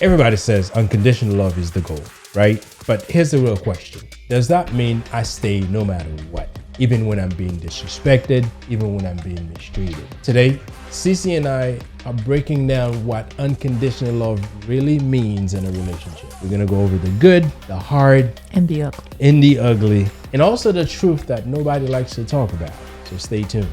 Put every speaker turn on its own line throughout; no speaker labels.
Everybody says unconditional love is the goal, right? But here's the real question. Does that mean I stay no matter what? Even when I'm being disrespected, even when I'm being mistreated? Today, Cece and I are breaking down what unconditional love really means in a relationship. We're gonna go over the good, the hard,
and the ugly.
And also the truth that nobody likes to talk about. So stay tuned.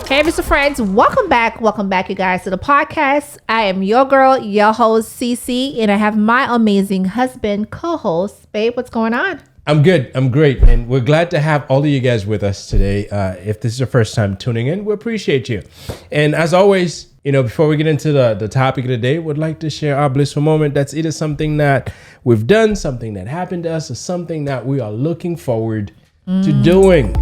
Hey, Mr. Friends, welcome back, you guys, to the podcast. I am your girl, your host, Cece, and I have my amazing husband, co-host. Babe, what's going on?
I'm good. I'm great. And we're glad to have all of you guys with us today. If this is your first time tuning in, we appreciate you. And as always, before we get into the topic of the day, we'd like to share our blissful moment. That's either something that we've done, something that happened to us, or something that we are looking forward to doing.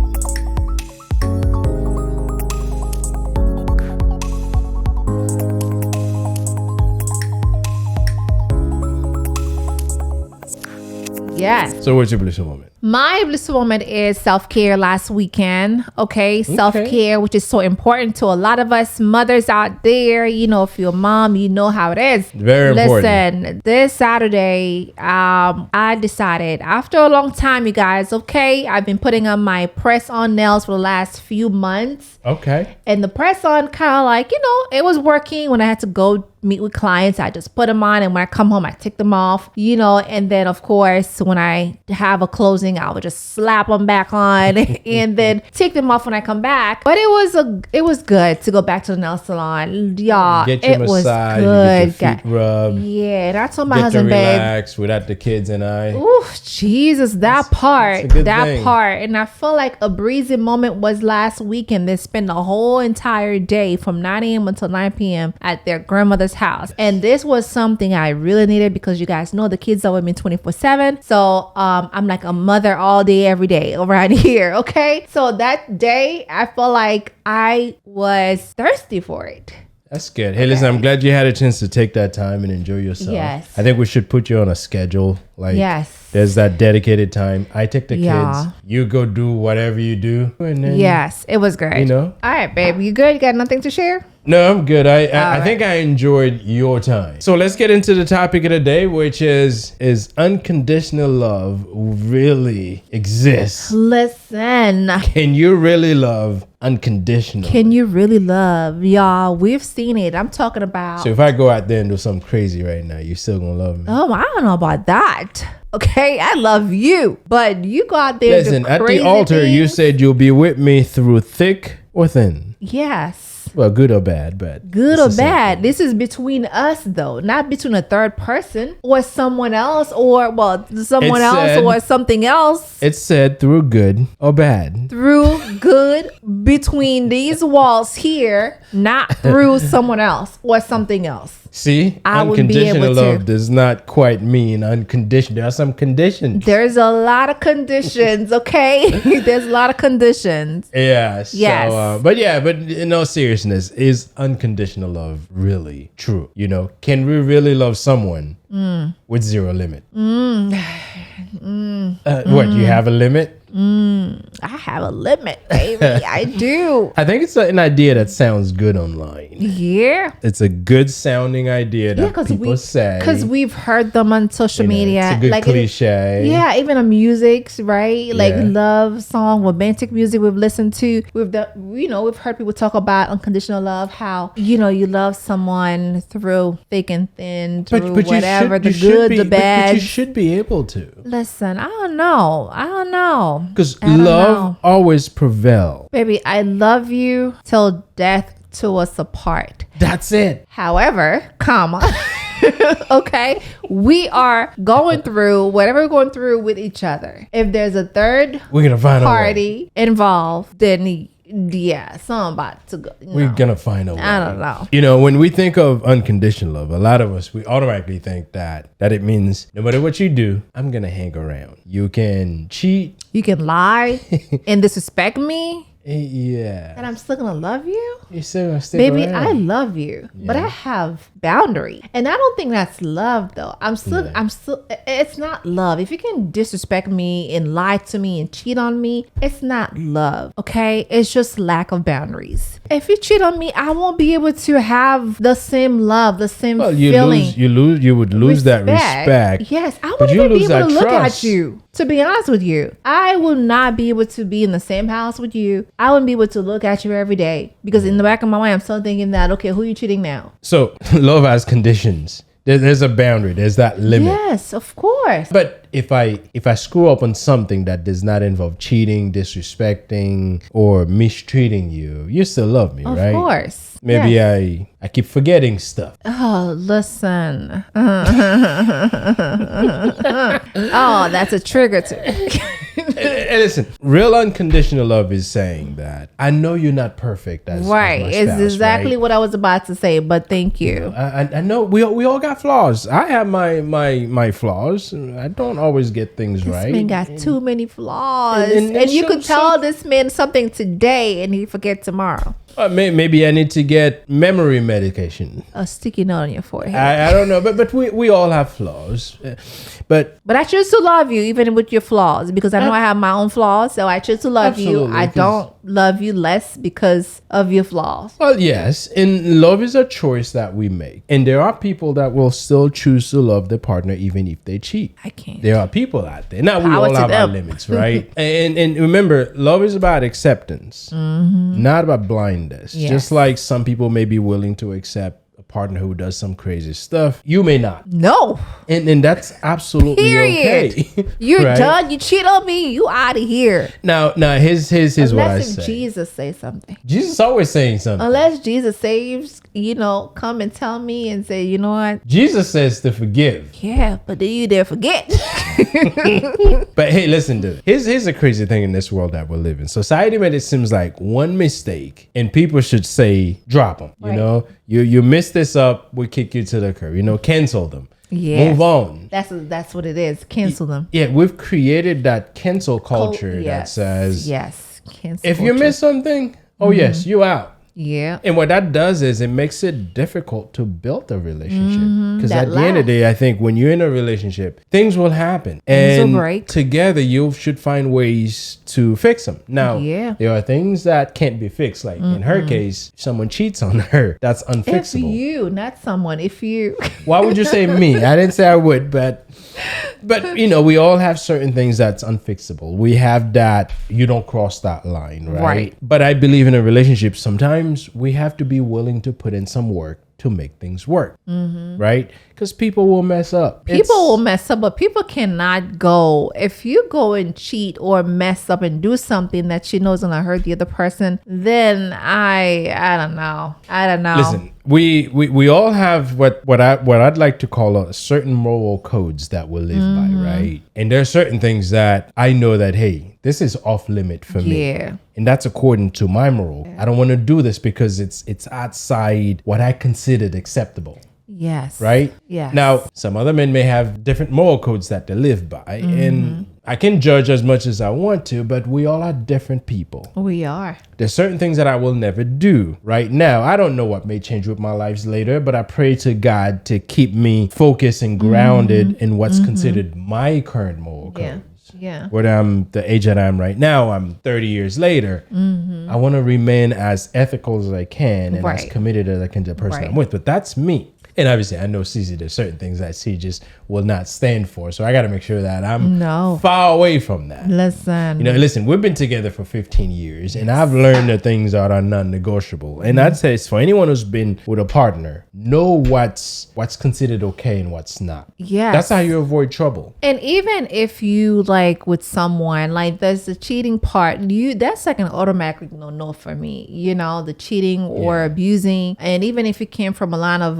Yes.
So what's your blissful moment?
My blissful moment is self-care last weekend. Okay. Self-care, which is so important to a lot of us mothers out there. If you're a mom, you know how it is.
Very important.
Listen, this Saturday, I decided after a long time, you guys, okay, I've been putting on my press-on nails for the last few months.
Okay.
And the press-on kind of like, it was working when I had to go meet with clients. I just put them on, and when I come home, I take them off, and then of course, when I have a closing, I would just slap them back on and then take them off when I come back. But it was good to go back to the nail salon. Y'all,
get your massage, get your feet rubbed.
Yeah, and I told my husband, babe,
relax without the kids and I.
Ooh, Jesus, that part. And I feel like a breezy moment was last weekend. They spent the whole entire day from 9 a.m. until 9 p.m. at their grandmother's house. And this was something I really needed because you guys know the kids are with me 24/7. So I'm like a mother all day, every day around here. Okay. So that day I felt like I was thirsty for it.
That's good. Hey, listen, I'm glad you had a chance to take that time and enjoy yourself.
Yes.
I think we should put you on a schedule.
Yes.
There's that dedicated time. I take the kids. You go do whatever you do. And then,
yes. It was great. All right, babe. You good? You got nothing to share?
No, I'm good. I think I enjoyed your time. So let's get into the topic of the day, which is unconditional love really exists?
Listen.
Can you really love unconditional?
Can you really love? Y'all, we've seen it. I'm talking about.
So if I go out there and do something crazy right now, you still gonna love me?
Oh, I don't know about that. Okay, I love you, but you go out there.
Listen, at the altar, you said you'll be with me through thick or thin.
Yes.
Well, good or bad, but
good or bad. This is between us, though, not between a third person or someone else, or or something else.
It said through good or bad.
Through good between these walls here, not through someone else or something else.
See, unconditional love does not quite mean unconditional. There are some conditions.
There's a lot of conditions, okay? There's a lot of conditions.
Yeah. So,
yes.
But in all seriousness, is unconditional love really true? Can we really love someone with zero limit? What, you have a limit?
I have a limit, baby. I do.
I think it's an idea that sounds good online.
Yeah.
It's a good sounding idea that people say.
Because we've heard them on social media.
It's a good cliche.
Even on music, right? Like love song, romantic music we've listened to. We've heard people talk about unconditional love, how, you love someone through thick and thin, through whatever, the good, the bad.
But you should be able to.
Listen, I don't know.
Because love always prevails.
Baby, I love you till death to us apart.
That's it.
However, okay, we are going through whatever we're going through with each other. If there's a third party involved, then something about to go.
We're gonna find a way.
I don't know.
When we think of unconditional love, a lot of us, we automatically think that it means no matter what you do, I'm gonna hang around. You can cheat.
You can lie and disrespect me.
Yeah.
And I'm still gonna love you?
You're still gonna stick
Baby,
around.
I love you. Yeah. But I have boundary. And I don't think that's love though. I'm still, it's not love. If you can disrespect me and lie to me and cheat on me, it's not love. Okay. It's just lack of boundaries. If you cheat on me, I won't be able to have the same love, the same feeling.
You would lose that respect.
Yes. I wouldn't even be able to look at you. To be honest with you, I would not be able to be in the same house with you. I wouldn't be able to look at you every day because in the back of my mind, I'm still thinking that, okay, who are you cheating now?
So love has conditions. There's a boundary. There's that limit.
Yes, of course.
But if I screw up on something that does not involve cheating, disrespecting, or mistreating you, you still love me, right? Of
course.
Maybe yes. I keep forgetting stuff.
Oh, listen. Oh, that's a trigger to
Hey, listen, real unconditional love is saying that I know you're not perfect as
right.
As my spouse,
it's exactly
right?
what I was about to say, but thank you.
I know we all got flaws. I have my flaws. I don't always get things right.
This man got too many flaws, and you could tell this man something today, and he forget tomorrow.
Maybe I need to get memory medication.
A sticky note on your forehead.
I don't know, but we all have flaws. But
I choose to love you even with your flaws because I know I have my own flaws. So I choose to love you. I don't love you less because of your flaws.
Well, yes, and love is a choice that we make, and there are people that will still choose to love their partner even if they cheat.
I can't.
There are people out there. Now we all have our limits, right? and remember, love is about acceptance, not about blindness. Yes. Just like some people may be willing to accept a partner who does some crazy stuff, you may not.
No.
And that's absolutely okay.
You're right? Done. You cheat on me. You out of here.
Now here's what I say.
Unless Jesus say something.
Jesus always saying something.
Unless Jesus saves, come and tell me and say, you know what?
Jesus says to forgive.
Yeah, but do you dare forget?
But hey, listen, dude. Here's a crazy thing in this world that we live in. Society made it seems like one mistake and people should say, drop them. Right. You messed this up, we kick you to the curb. Cancel them. Yeah. Move on.
That's what it is. Cancel them.
Yeah, we've created that cancel culture that says,
cancel
if you miss something, yes, you out.
Yeah.
And what that does is it makes it difficult to build a relationship. Because at the end of the day, I think when you're in a relationship, things will happen. Things will break. Together, you should find ways to fix them. Now, there are things that can't be fixed. Like in her case, someone cheats on her. That's unfixable.
If you, not someone. If you.
Why would you say me? I didn't say I would, but we all have certain things that's unfixable. We have that you don't cross that line, right? But I believe in a relationship, sometimes we have to be willing to put in some work to make things work, right? Because people will mess up.
People will mess up, but people cannot go. If you go and cheat or mess up and do something that you know is going to hurt the other person, then I don't know.
Listen, we all have what I'd like to call a certain moral codes that we live by, right? And there are certain things that I know that, hey, this is off limit for me. Yeah. And that's according to my moral. Yeah. I don't want to do this because it's outside what I considered acceptable.
Yes.
Right?
Yes.
Now, some other men may have different moral codes that they live by. And I can judge as much as I want to, but we all are different people.
We are.
There's certain things that I will never do right now. I don't know what may change with my lives later, but I pray to God to keep me focused and grounded in what's considered my current moral code.
Yeah.
Whether I'm the age that I'm right now, I'm 30 years later, I want to remain as ethical as I can and as committed as I can to the person I'm with. But that's me. And obviously, I know CeCe, there's certain things that she just will not stand for. So I got to make sure that I'm far away from that.
Listen,
we've been together for 15 years and I've learned that things are non-negotiable. And I'd say for anyone who's been with a partner, know what's considered okay and what's not.
Yeah.
That's how you avoid trouble.
And even if you with someone, there's the cheating part, that's like an automatic no for me, the cheating or abusing. And even if you came from a line of,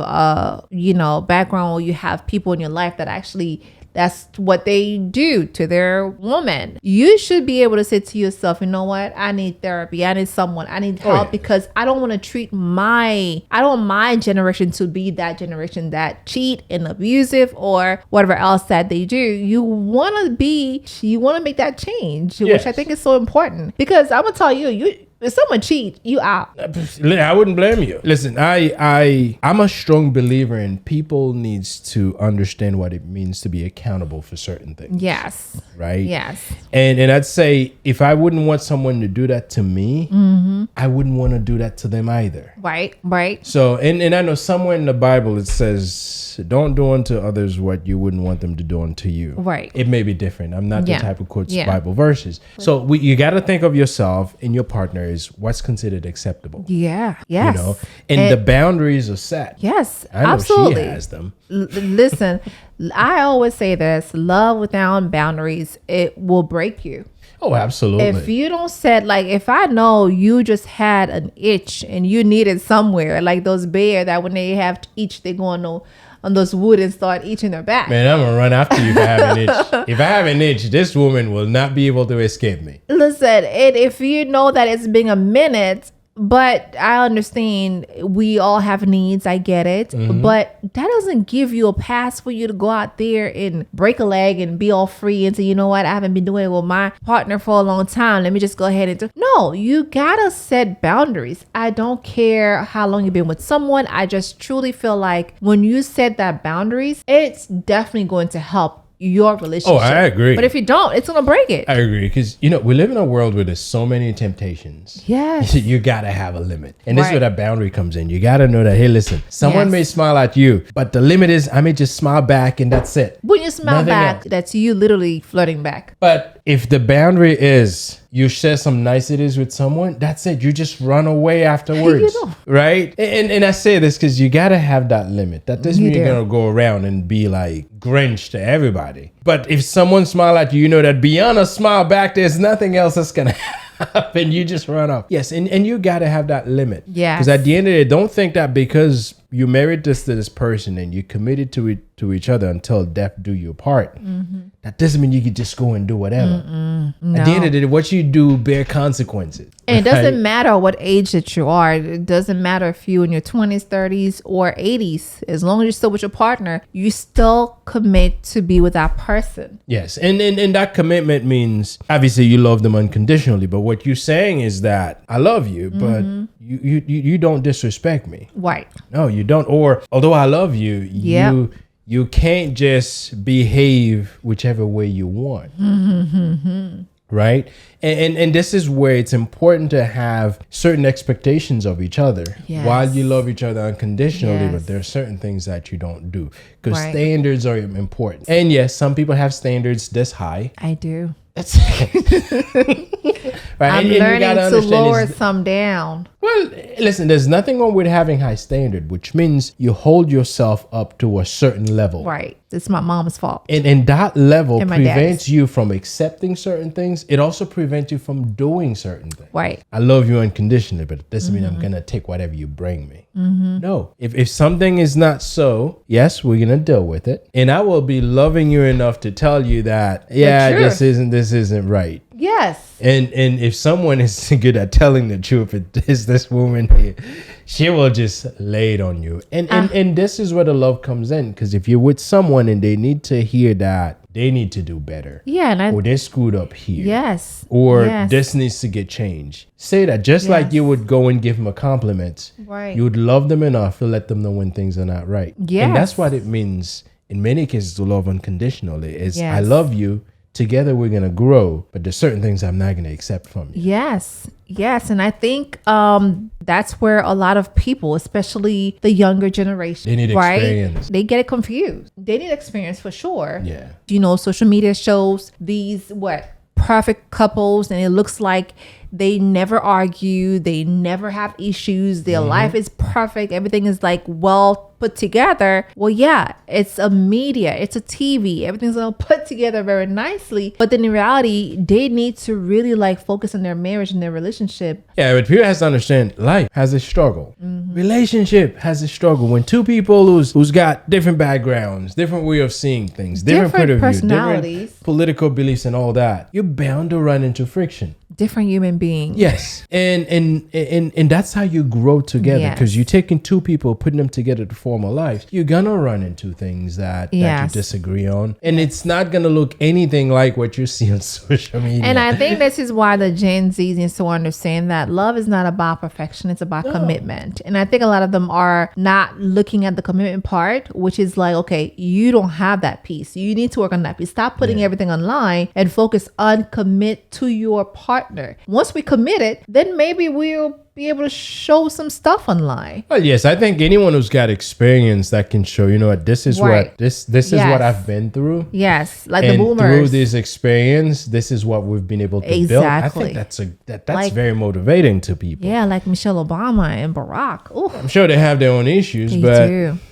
background where you have people in your life that actually that's what they do to their woman, you should be able to say to yourself, you know what, I need therapy, I need someone, I need help, because I don't want to treat I don't want my generation to be that generation that cheat and abusive or whatever else that they do. You want to make that change, which I think is so important, because I'm gonna tell you If someone cheats, you out.
I wouldn't blame you. Listen, I'm a strong believer in people needs to understand what it means to be accountable for certain things.
Yes.
Right?
Yes.
And I'd say if I wouldn't want someone to do that to me, I wouldn't want to do that to them either.
Right.
So, and I know somewhere in the Bible it says, don't do unto others what you wouldn't want them to do unto you.
Right.
It may be different. I'm not the type who quotes Bible verses.
Right.
So you got to think of yourself and your partner is what's considered acceptable.
Yeah. Yes.
You know, and the boundaries are set.
Yes.
I know
absolutely.
she has them.
Listen, I always say this: love without boundaries, it will break you.
Oh, absolutely.
If you don't set, like, if I know you just had an itch and you needed somewhere, like those bears that when they have to itch, they go on those wood and start itching their back.
Man, I'm gonna run after you if I have an itch. If I have an itch, this woman will not be able to escape me.
Listen, if you know that it's been a minute, but I understand we all have needs. I get it. But that doesn't give you a pass for you to go out there and break a leg and be all free and say, you know what, I haven't been doing it with my partner for a long time. Let me just go ahead and do. No, you gotta set boundaries. I don't care how long you've been with someone. I just truly feel like when you set that boundaries, it's definitely going to help your relationship.
Oh, I agree.
But if you don't, it's gonna break it.
I agree, because we live in a world where there's so many temptations.
Yes.
You gotta have a limit, and this is where that boundary comes in. You gotta know that, hey, listen, someone may smile at you, but the limit is I may just smile back and that's it.
When you smile
Nothing
back,
else.
that's you literally flirting back.
But if the boundary is you share some niceties with someone, that's it. You just run away afterwards, right? And I say this because you gotta have that limit. That doesn't mean you're gonna go around and be like Grinch to everybody. But if someone smile at you, you know that beyond a smile back, there's nothing else that's gonna happen. You just run off. Yes, and you gotta have that limit.
Yeah.
Because at the end of the day, don't think that because you married to this person and you committed to each other until death do you part. That doesn't mean you can just go and do whatever.
No.
At the end of the day, what you do bear consequences.
And it doesn't matter what age that you are. It doesn't matter if you're in your 20s, 30s, or 80s. As long as you're still with your partner, you still commit to be with that person.
Yes. And that commitment means obviously you love them unconditionally. But what you're saying is that I love you, but you don't disrespect me.
Right.
No, you don't. Or although I love you, you can't just behave whichever way you want. Right? And this is where it's important to have certain expectations of each other while you love each other unconditionally, but there are certain things that you don't do because standards are important. And yes, some people have standards this high.
I do.
That's right.
I'm
and
learning to lower some down.
Well, listen, there's nothing wrong with having high standard, which means you hold yourself up to a certain level.
Right. It's my mom's fault.
And that level
And my
prevents
dad's.
you from accepting certain things. It also prevents you from doing certain things.
Right.
I love you unconditionally, but it doesn't mean I'm going to take whatever you bring me. No. If something is not so, yes, we're going to deal with it. And I will be loving you enough to tell you that, this isn't right.
Yes.
And if someone is good at telling the truth, it is this woman here. She will just lay it on you. And this is where the love comes in. Because if you're with someone and they need to hear that they need to do better.
Yeah.
Or they're screwed up here.
Yes.
Or this needs to get changed. Say that just like you would go and give them a compliment.
Right.
You would love them enough to let them know when things are not right.
Yes.
And that's what it means in many cases to love unconditionally is I
Yes.
love you. Together we're going to grow, but there's certain things I'm not going to accept from you.
Yes. And I think that's where a lot of people, especially the younger generation,
They need experience.
They get it confused. They need experience for sure.
Yeah.
Social media shows these perfect couples, and it looks like they never argue, they never have issues, their life is perfect, everything is like well put together. Well, yeah, it's a media, it's a TV, everything's all put together very nicely, but then in reality they need to really focus on their marriage and their relationship.
Yeah, but people have to understand life has a struggle. Relationship has a struggle. When two people who's got different backgrounds, different way of seeing things, different point of view,
personalities,
different political beliefs and all that, you're bound to run into friction.
different human beings.
Yes. And that's how you grow together, because you're taking two people, putting them together to form a life. You're gonna run into things that you disagree on, and it's not gonna look anything like what you see on social media.
And I think this is why the Gen Z needs to understand that love is not about perfection, it's about commitment. And I think a lot of them are not looking at the commitment part, which is like, okay, you don't have that piece, you need to work on that piece. Stop putting everything online and focus on commit to your partner. Once we commit it, then maybe we'll be able to show some stuff online.
Well, yes, I think anyone who's got experience that can show, you know what, this is what this is what I've been through.
Yes, like
and
the boomers.
Through this experience, this is what we've been able to build. I think that's like, very motivating to people.
Yeah, like Michelle Obama and Barack. Ooh.
I'm sure they have their own issues, but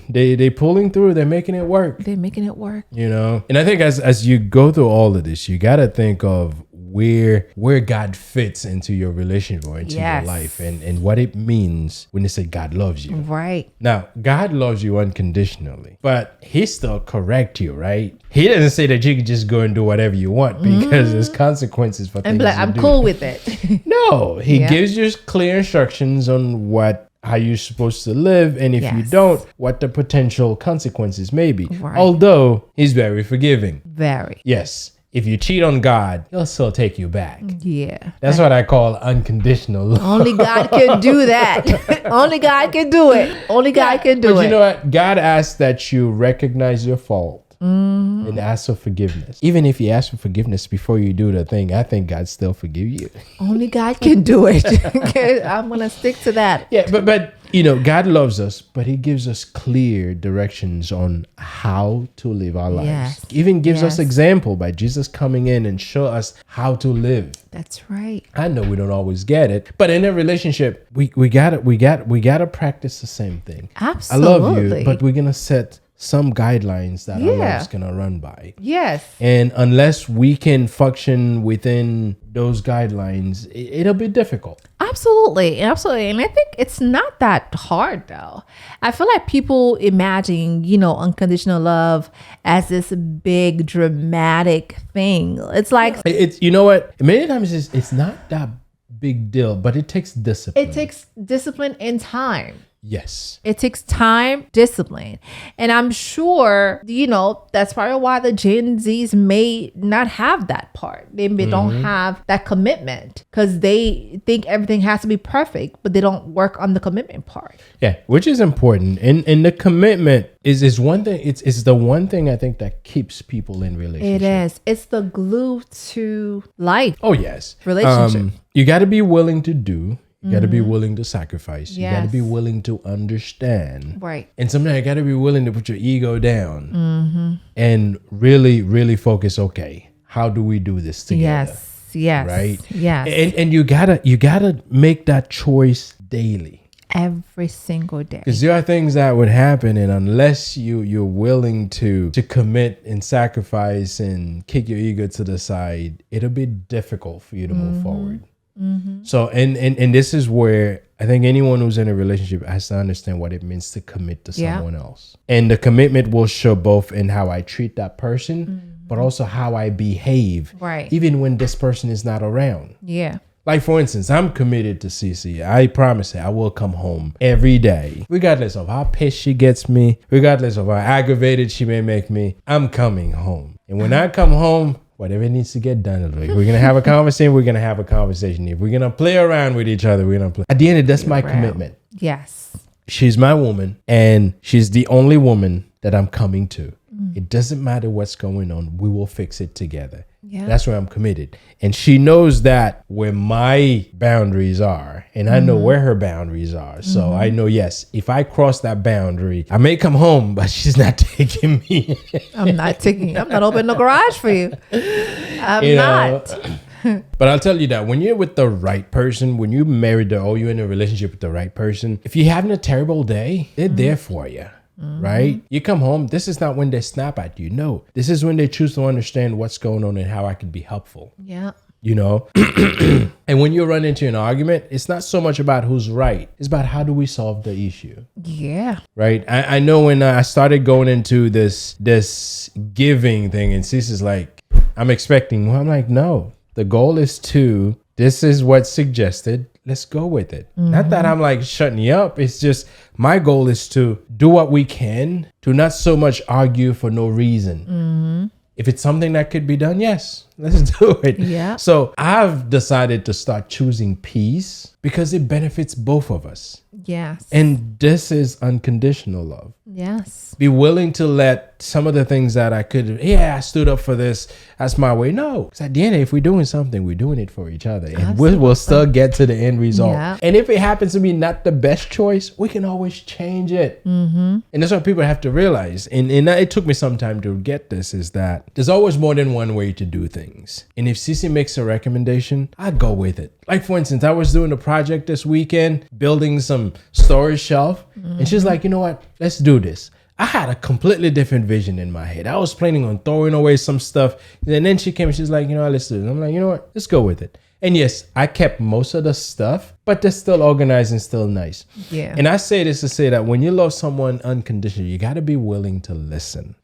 they pulling through. They're making it work.
They're making it work.
You know, and I think as you go through all of this, you got to think of where God fits into your relationship or into your life, and what it means when they say God loves you.
Right.
Now, God loves you unconditionally, but he still correct you, right? He doesn't say that you can just go and do whatever you want, because there's consequences for things
I'm cool with it.
No, he gives you clear instructions on how you're supposed to live, and if you don't, what the potential consequences may be. Right. Although he's very forgiving. Very. Yes. If you cheat on God, he'll still take you back. Yeah. That's what I call unconditional love.
Only God can do that. Only God can do it. Only God can do it.
But you know what? God asks that you recognize your fault and ask for forgiveness. Even if you ask for forgiveness before you do the thing, I think God still forgive you.
Only God can do it. I'm going to stick to that.
Yeah, but you know, God loves us, but he gives us clear directions on how to live our lives. Yes. Even gives us example by Jesus coming in and show us how to live.
That's right.
I know we don't always get it, but in a relationship, we gotta practice the same thing.
Absolutely.
I love you, but we're gonna set some guidelines that our love's gonna run by.
Yes.
And unless we can function within those guidelines, it'll be difficult.
Absolutely. Absolutely. And I think it's not that hard though. I feel like people imagine, unconditional love as this big dramatic thing. It's like,
it's, you know what? Many times it's not that big deal, but it takes discipline.
It takes discipline and time.
Yes.
It takes time, discipline. And I'm sure, that's probably why the Gen Zs may not have that part. They don't have that commitment because they think everything has to be perfect, but they don't work on the commitment part.
Yeah, which is important. And the commitment is one thing. It's the one thing I think that keeps people in relationships.
It is. It's the glue to life.
Oh, yes.
Relationship.
You got to be willing to do. You got to be willing to sacrifice. You got to be willing to understand.
Right.
And sometimes you got to be willing to put your ego down and really, really focus. Okay, how do we do this together?
Yes.
Right.
Yes.
And you gotta make that choice daily.
Every single day.
Because there are things that would happen, and unless you're willing to commit and sacrifice and kick your ego to the side, it'll be difficult for you to move forward. So and this is where I think anyone who's in a relationship has to understand what it means to commit to someone else. And the commitment will show both in how I treat that person, but also how I behave, even when this person is not around.
Yeah.
Like, for instance, I'm committed to Cece. I promise her I will come home every day, regardless of how pissed she gets me, regardless of how aggravated she may make me. I'm coming home. And when I come home, whatever needs to get done, we're going to have a conversation. We're going to have a conversation. If we're going to play around with each other, we're going to play. At the end of that's my commitment.
Yes.
She's my woman, and she's the only woman that I'm coming to. It doesn't matter what's going on. We will fix it together. Yeah. That's where I'm committed. And she knows that where my boundaries are, and I know where her boundaries are. So I know, yes, if I cross that boundary, I may come home, but she's not taking me.
I'm not opening the garage for you. I'm not.
But I'll tell you that when you're with the right person, when you're married or you're in a relationship with the right person, if you're having a terrible day, they're there for you. Right? You come home. This is not when they snap at you. No, this is when they choose to understand what's going on and how I can be helpful.
Yeah.
And when you run into an argument, it's not so much about who's right. It's about how do we solve the issue.
Yeah.
Right. I know when I started going into this giving thing, and Cece's like, I'm expecting more. I'm like, no. The goal is to this is what's suggested. Let's go with it. Not that I'm like shutting you up. It's just my goal is to do what we can to not so much argue for no reason. If it's something that could be done, yes, let's do it.
Yeah.
So I've decided to start choosing peace because it benefits both of us.
Yes.
And this is unconditional love.
Yes.
Be willing to let some of the things that I could, I stood up for this. That's my way. No, because at the end, if we're doing something, we're doing it for each other. And we'll still get to the end result.
Yeah.
And if it happens to be not the best choice, we can always change it. And that's what people have to realize. And it took me some time to get this, is that there's always more than one way to do things. And if Cece makes a recommendation, I go with it. Like, for instance, I was doing a project this weekend, building some storage shelf. And she's like, you know what? Let's do this. I had a completely different vision in my head. I was planning on throwing away some stuff. And then she came and she's like, you know what? Let's do it. I'm like, you know what? Let's go with it. And yes, I kept most of the stuff, but they're still organized and still nice.
Yeah.
And I say this to say that when you love someone unconditionally, you got to be willing to listen.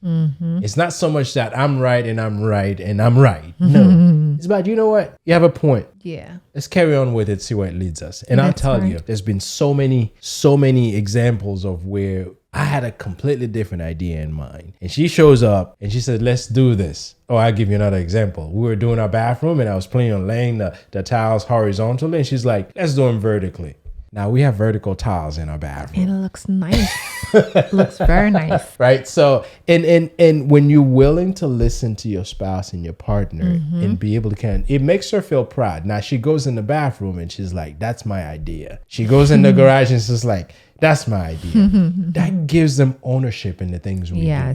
It's not so much that I'm right and I'm right and I'm right. No, it's about, you know what? You have a point.
Yeah.
Let's carry on with it, see where it leads us. And I'll tell you, there's been so many examples of where I had a completely different idea in mind. And she shows up and she said, let's do this. Oh, I'll give you another example. We were doing our bathroom and I was planning on laying the tiles horizontally. And she's like, let's do them vertically. Now we have vertical tiles in our bathroom.
And it looks nice. It looks very nice.
Right. So, and when you're willing to listen to your spouse and your partner and be able to it makes her feel proud. Now she goes in the bathroom and she's like, that's my idea. She goes in the garage and she's like, that's my idea. That gives them ownership in the things we do.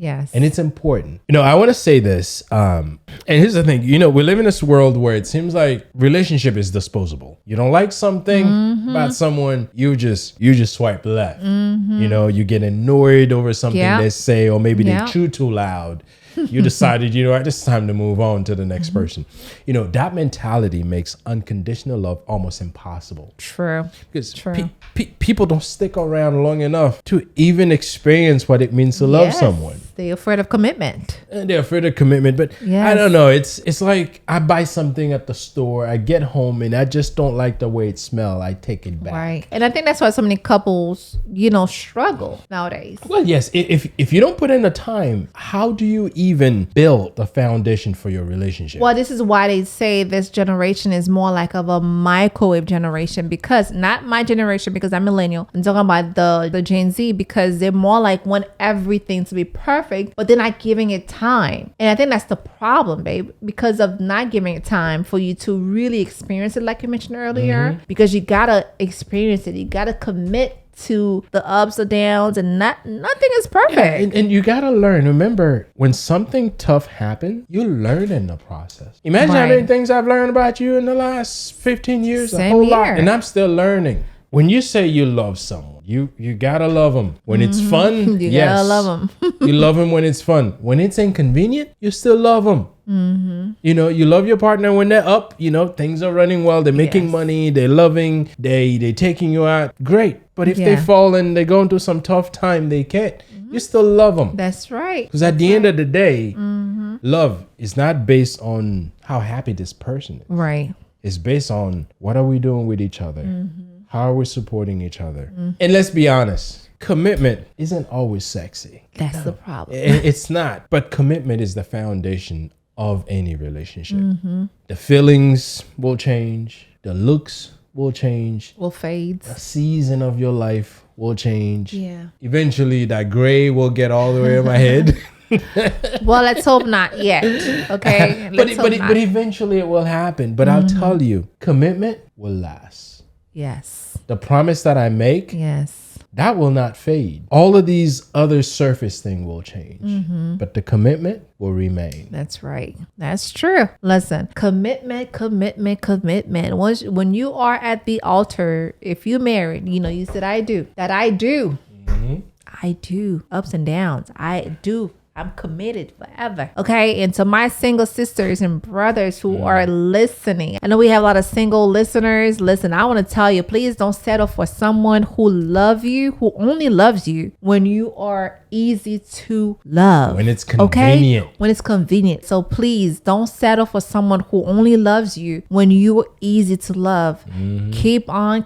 Yes.
And it's important. I want to say this. And here's the thing. We live in this world where it seems like relationship is disposable. You don't like something about someone, you just swipe left. You get annoyed over something they say, or maybe they chew too loud. You decided, it's time to move on to the next person. That mentality makes unconditional love almost impossible.
True.
Because people don't stick around long enough to even experience what it means to love someone.
They're afraid of commitment.
And they're afraid of commitment. But I don't know. It's like I buy something at the store. I get home and I just don't like the way it smells. I take it back.
Right. And I think that's why so many couples, struggle nowadays.
Well, yes. If you don't put in the time, how do you even build the foundation for your relationship?
Well, this is why they say this generation is more like of a microwave generation, because not my generation, because I'm millennial. I'm talking about the Gen Z, because they're more like want everything to be perfect, but they're not giving it time. And I think that's the problem, babe, because of not giving it time for you to really experience it, like you mentioned earlier, because you gotta experience it. You gotta commit to the ups or downs, and nothing is perfect.
Yeah, and you gotta learn. Remember, when something tough happens, you learn in the process. Imagine how many things I've learned about you in the last 15 years.
Same
a whole
here.
lot, and I'm still learning. When you say you love someone, you gotta love them. When it's fun,
you
yes.
gotta love them.
You love them when it's fun. When it's inconvenient, you still love them. You love your partner when they're up. Things are running well. They're making money. They're loving. They taking you out. Great. But if they fall and they're going through some tough time, they can't. You still love them.
That's right.
Because at the end of the day, love is not based on how happy this person is.
Right.
It's based on what are we doing with each other. How are we supporting each other? And let's be honest, commitment isn't always sexy.
That's the problem.
It's not. But commitment is the foundation of any relationship. The feelings will change. The looks will change.
Will fade.
The season of your life will change.
Yeah.
Eventually, that gray will get all the way in my head.
Well, let's hope not yet. Okay.
But eventually it will happen. But I'll tell you, commitment will last.
Yes.
The promise that I make, that will not fade. All of these other surface things will change, but the commitment will remain.
That's right. That's true. Listen, commitment. Once, when you are at the altar, if you're married, you said, I do. That I do. I do. Ups and downs. I do. I'm committed forever. Okay. And to my single sisters and brothers who are listening, I know we have a lot of single listeners. Listen, I want to tell you, please don't settle for someone who who only loves you when you are easy to love.
When it's convenient.
Okay? When it's convenient. So please don't settle for someone who only loves you when you're easy to love. Keep on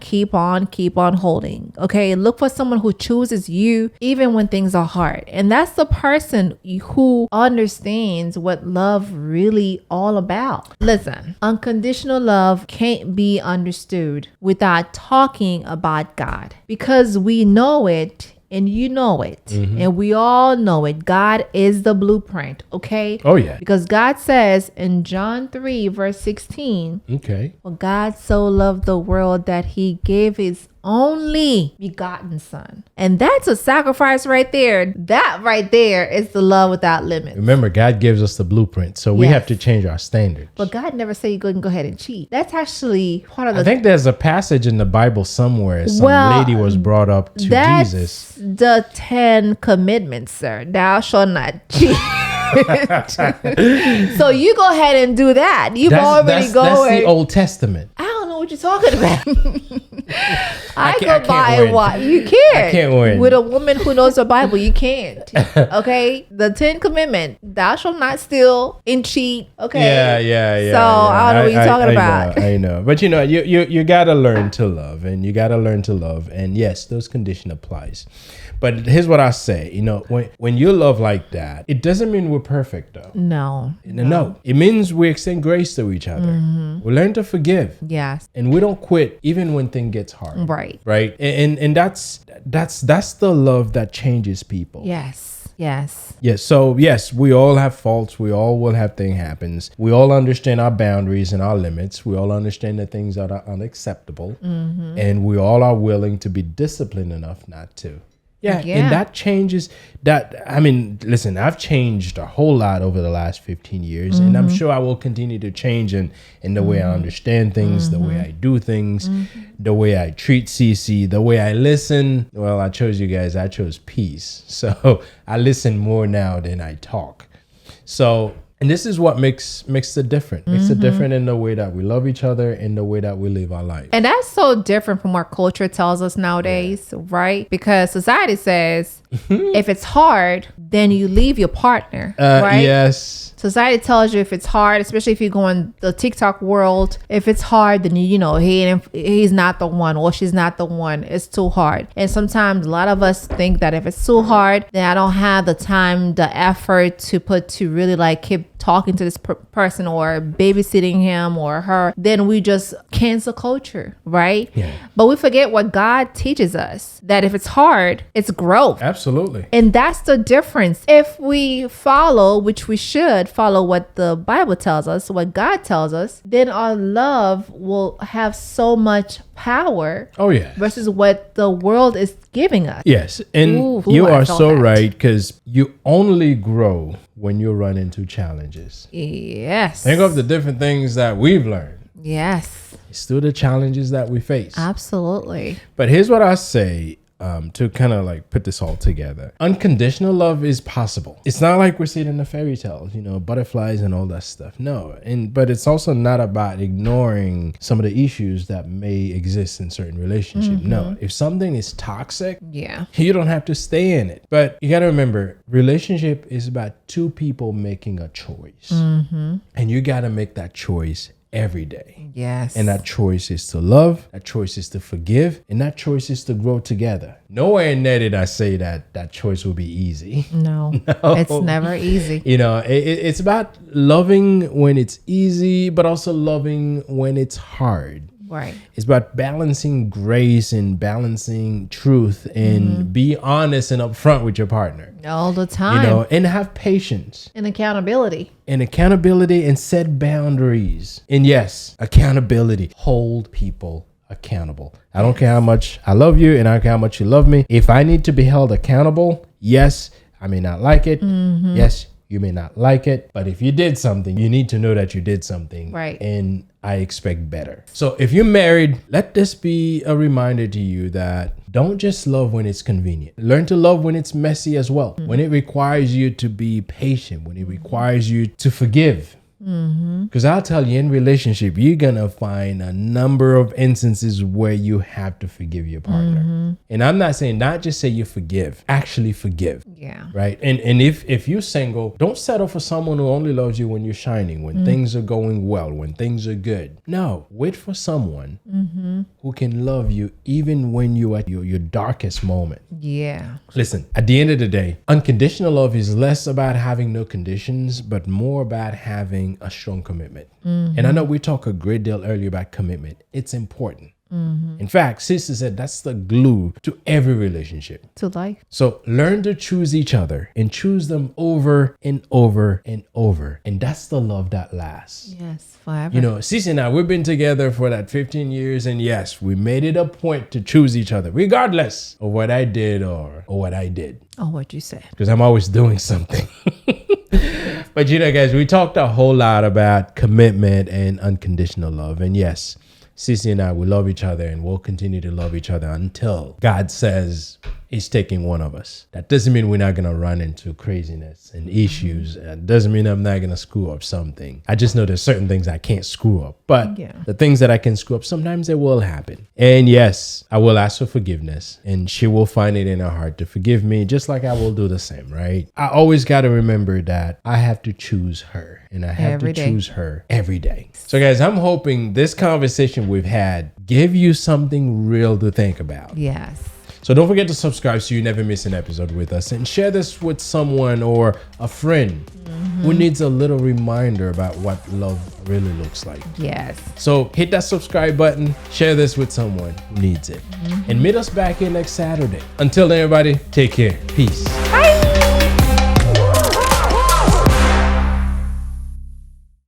holding. Okay. Look for someone who chooses you even when things are hard. And that's the person who understands what love really all about. Listen, unconditional love can't be understood without talking about God, because we know it. And you know it. And we all know it. God is the blueprint. Okay.
Oh, yeah.
Because God says in John 3 verse 16.
Okay.
For God so loved the world that he gave his only begotten son. And that's a sacrifice right there. That right there is the love without limits.
Remember, God gives us the blueprint, so we have to change our standards.
But God never said you couldn't go ahead and cheat. That's actually part of the...
I think there's a passage in the Bible somewhere. Some lady was brought up to Jesus.
The 10 commitments, sir. Thou shalt not cheat. So you go ahead and do that. That's
the Old Testament.
I don't know what you're talking about. I
can't
go by what you can't.
I can't win.
With a woman who knows the Bible, you can't. Okay, the 10 commandments: thou shalt not steal and cheat. Okay.
Yeah.
So I don't know what you're talking about.
I know, but you gotta learn to love, and you gotta learn to love, and yes, those condition applies. But here's what I say, when you love like that, it doesn't mean we're perfect though. No. It means we extend grace to each other. We learn to forgive.
Yes.
And we don't quit even when things gets hard.
Right.
And that's the love that changes people.
Yes.
So yes, we all have faults. We all will have things happen. We all understand our boundaries and our limits. We all understand the things that are unacceptable. And we all are willing to be disciplined enough not to. Yeah, and that changes that. I mean, listen, I've changed a whole lot over the last 15 years, and I'm sure I will continue to change in the way I understand things, the way I do things, the way I treat CC, the way I listen. Well, I chose you guys. I chose peace. So I listen more now than I talk. So... And this is what makes the difference. Makes it different in the way that we love each other, in the way that we live our life.
And that's so different from what culture tells us nowadays, right? Because society says, if it's hard, then you leave your partner, right?
Yes.
Society tells you if it's hard, especially if you go in the TikTok world, if it's hard, then he's not the one or she's not the one. It's too hard. And sometimes a lot of us think that if it's too hard, then I don't have the time, the effort to really keep talking to this person or babysitting him or her. Then we just cancel culture, right?
Yeah.
But we forget what God teaches us, that if it's hard, it's growth.
Absolutely.
And that's the difference. If we follow, which we should follow what the Bible tells us, what God tells us, then our love will have so much power.
Oh, yeah.
Versus what the world is giving us.
Yes. And you are so right, because you only grow when you run into challenges.
Yes.
Think of the different things that we've learned.
Yes.
It's still the challenges that we face.
Absolutely.
But here's what I say. To kind of put this all together. Unconditional love is possible. It's not like we're seeing in the fairy tales, butterflies and all that stuff. No. But it's also not about ignoring some of the issues that may exist in certain relationships. No. If something is toxic, you don't have to stay in it. But you got to remember, relationship is about two people making a choice. And you got to make that choice every day.
Yes.
And that choice is to love, that choice is to forgive, and that choice is to grow together. Nowhere in there did I say that choice will be easy.
No. It's never easy.
It's about loving when it's easy, but also loving when it's hard.
Right.
It's about balancing grace and balancing truth and be honest and upfront with your partner.
All the time.
And have patience.
And accountability.
And set boundaries. And yes, accountability. Hold people accountable. I don't care how much I love you and I don't care how much you love me. If I need to be held accountable, yes, I may not like it. Yes, You may not like it, but if you did something, you need to know that you did something.
Right.
And I expect better. So if you're married, let this be a reminder to you that don't just love when it's convenient. Learn to love when it's messy as well. When it requires you to be patient, when it requires you to forgive. Because I'll tell you, in relationship, you're going to find a number of instances where you have to forgive your partner. And I'm not saying not just say you forgive, actually forgive.
Yeah.
Right. And if you're single, don't settle for someone who only loves you when you're shining, when things are going well, when things are good. No, wait for someone who can love you even when you're at your darkest moment.
Yeah.
Listen, at the end of the day, unconditional love is less about having no conditions, but more about having a strong commitment. And I know we talked a great deal earlier about commitment. It's important. In fact, Sister said that's the glue to every relationship.
To life.
So learn to choose each other and choose them over and over and over. And that's the love that lasts.
Yes, forever.
You know, Sissy and I, we've been together for that 15 years. And yes, we made it a point to choose each other, regardless of what I did or what I did.
Oh, what you said.
Because I'm always doing something. But you know, guys, we talked a whole lot about commitment and unconditional love. And yes, Sissy and I, we love each other and we'll continue to love each other until God says he's taking one of us. That doesn't mean we're not going to run into craziness and issues. It doesn't mean I'm not going to screw up something. I just know there's certain things I can't screw up. But the things that I can screw up, sometimes it will happen. And yes, I will ask for forgiveness and she will find it in her heart to forgive me, just like I will do the same, right? I always got to remember that I have to choose her and I have to choose her every day. So guys, I'm hoping this conversation we've had gave you something real to think about.
Yes.
So don't forget to subscribe so you never miss an episode with us, and share this with someone or a friend who needs a little reminder about what love really looks like.
Yes.
So hit that subscribe button, share this with someone who needs it, and meet us back here next Saturday. Until then, everybody, take care. Peace.
Bye.